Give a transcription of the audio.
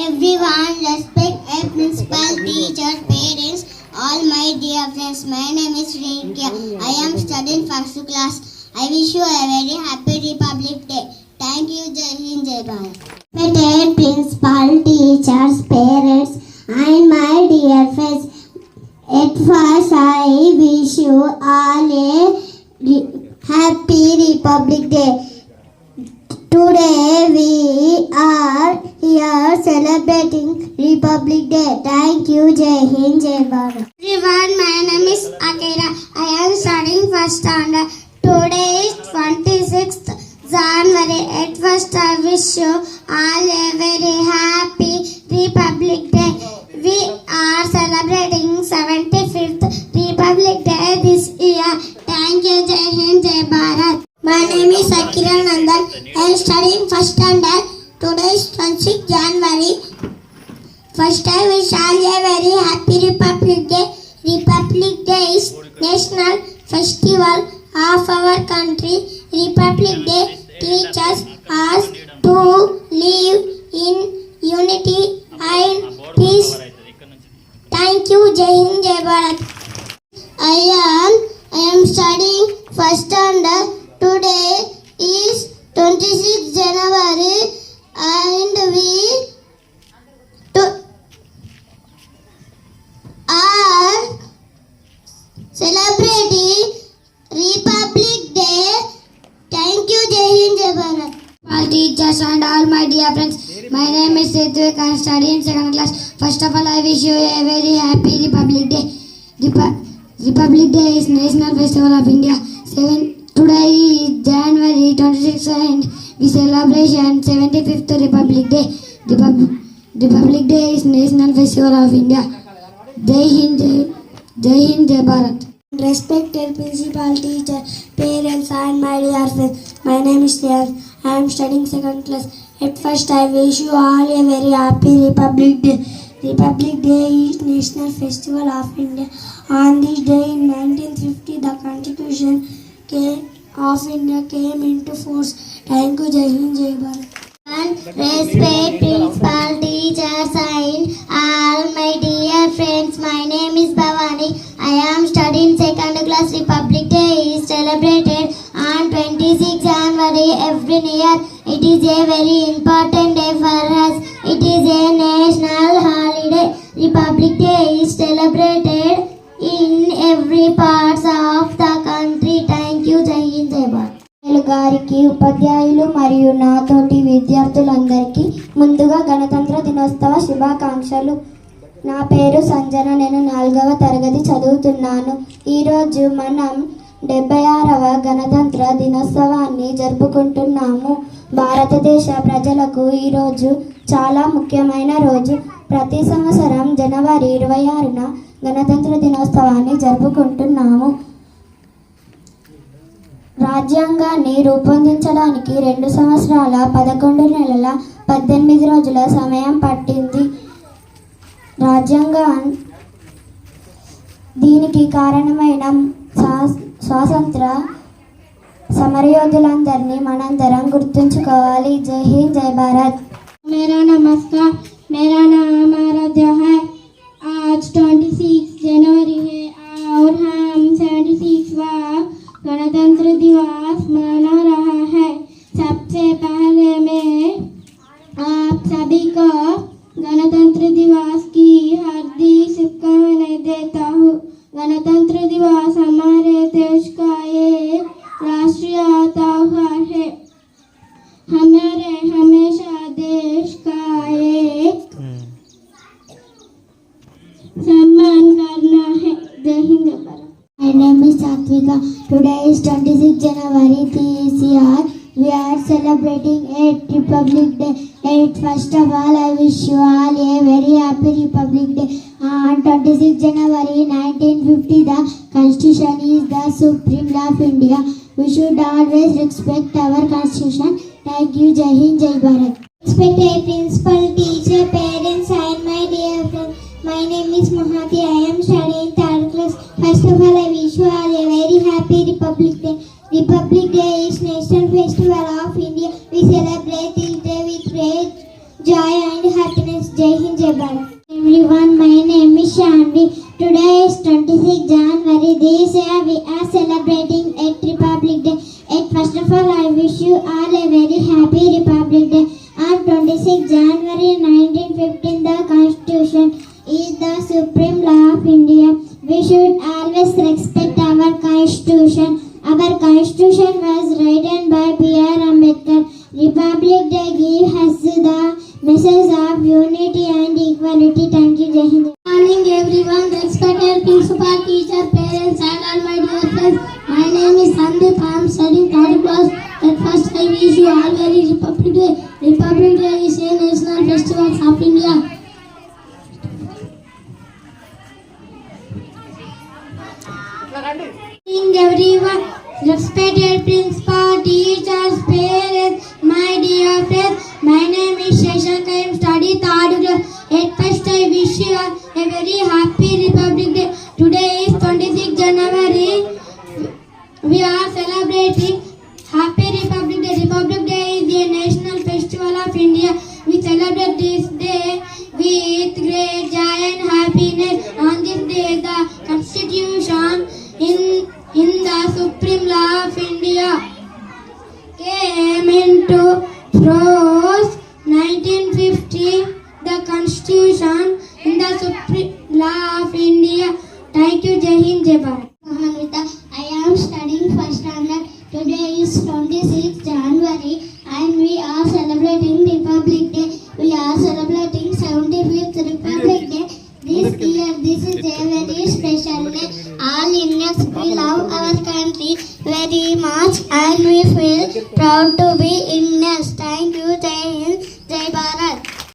Everyone, respect a principal, teachers, parents, all my dear friends. My name is Rekya. I am studying first class. I wish you a very happy Republic Day. Thank you. Jai Hind, Jai Bharat. Respected principal, teachers, parents, and my dear friends. At first, I wish you all a happy Republic Day. Today we are here celebrating Republic Day. Thank you. Jai Hind, Jai Bharat. Everyone, my name is Akira. I am studying first standard. Today is 26th January. At first, I wish you all a very happy Republic Day. We are celebrating 75th Republic Day this year. Thank you. Jai Hind, Jai Bharat. My name is Akira Nandan. I am studying first standard. Today is 26th January. First I wish all a very happy Republic Day. Republic Day is national festival of our country. Republic Day teaches us to live in unity and peace. Thank you. Jai Hind, Jai Bharat. I am studying first standard. Today is 26th January and we are celebrating Republic Day. Thank you. Jai Hind, Jai Bharat. All teachers and all my dear friends. My name is Setvik. I am studying second class. First of all, I wish you a very happy Republic Day. Republic Day is National Festival of India. Today is January 26th and we celebrate 75th Republic Day. Republic Day is National Festival of India. Jai Hind, Jai Bharat. Respected principal, teacher, parents and my dear friends. My name is Shreyas. I am studying second class. At first I wish you all a very happy Republic Day. Republic Day is National Festival of India. On this day in 1950 the Constitution of India came into force. Thank you. Jai Hind, Jai Bharat. Respect principal, teachers and all my dear friends. My name is Bhavani. I am studying second class. Republic Day is celebrated on 26 January every year. It is a very important day for us. It is a national holiday. Republic Day is celebrated in every part of the country. Thank you. Jai Hind, Jai Bharat. గారికి ఉపాధ్యాయులు మరియు నాతోటి విద్యార్థులందరికీ ముందుగా గణతంత్ర దినోత్సవ శుభాకాంక్షలు. నా పేరు సంజన. నేను 4వ తరగతి చదువుతున్నాను. ఈరోజు మనం 76వ గణతంత్ర దినోత్సవాన్ని జరుపుకుంటున్నాము. భారతదేశ ప్రజలకు ఈరోజు చాలా ముఖ్యమైన రోజు. ప్రతి సంవత్సరం జనవరి 26న గణతంత్ర దినోత్సవాన్ని జరుపుకుంటున్నాము. రాజ్యాంగాన్ని రూపొందించడానికి 2 సంవత్సరాల 11 నెలల 18 రోజుల సమయం పట్టింది. రాజ్యాంగం దీనికి కారణమైన స్వాతంత్ర సమరయోధులందరినీ మనందరం గుర్తుంచుకోవాలి. జై హింద్, జై భారత్. मेरा नमस्कार. मेरा नाम आराध्या है. आज 26 जनवरी है और हम 76वां गणतंत्र दिवस मना रहा है. सबसे पहले मैं आप सभी को गणतंत्र दिवस की हार्दिक शुभकामनाएं देता हूँ. गणतंत्र दिवस हमारे देश का एक राष्ट्रीय त्योहार है. हमारे हमेशा देश का एक सम्मान करना है. जय Hind. My name is Satvika. Today is 26 January this year. We are celebrating 8th Republic Day. First of all, I wish you all a very happy Republic Day. On 26 January 1950, the Constitution is the supreme law of India. We should always respect our Constitution. Thank you. Jai Hind, Jai Bharat. Respected principal, teacher, parents and my dear friends. My name is Mahati. I am studying third class. First of all, I wish you all a very happy Republic Day. Republic Day is National Festival of India. We celebrate this day with great joy and happiness. Jai Bharat. Everyone, my name is Shanvi. Today is 26 January. This year we are celebrating 8th Republic Day. First of all, I wish you all a very happy Republic Day. On 26 January 1915, the Constitution is the supreme law of India. We should always respect our Constitution. Our Constitution was written by B.R. Ambedkar. Republic Day gives us the message of unity and equality. Thank you, Jai Hind. Good morning everyone, respected principal, teacher, parents and all my dear friends. My name is Sandeep. I am studying third class. At first I wish you all very Republic Day. Republic Day is a national festival of India. Good morning everyone, respected principal, teachers, parents, my dear friends. My name is Shashank. I am studying third class. At first I wish you all a very happy Republic Day. Today is 26 January. We are celebrating Happy Republic Day. Republic Day is the national festival of India. We celebrate this day with great joy and happiness. On this day, the Constitution in the supreme law of India came into force 1950. The Constitution in the supreme law of India. Thank you, Jai Hind, Jai Bharat. Mahanvita, I am studying first standard. Today is 26 January and we are celebrating Republic Day. We are celebrating 75th Republic Day. This year, this is a very special day. All Indians, we love our country very much and we feel proud to be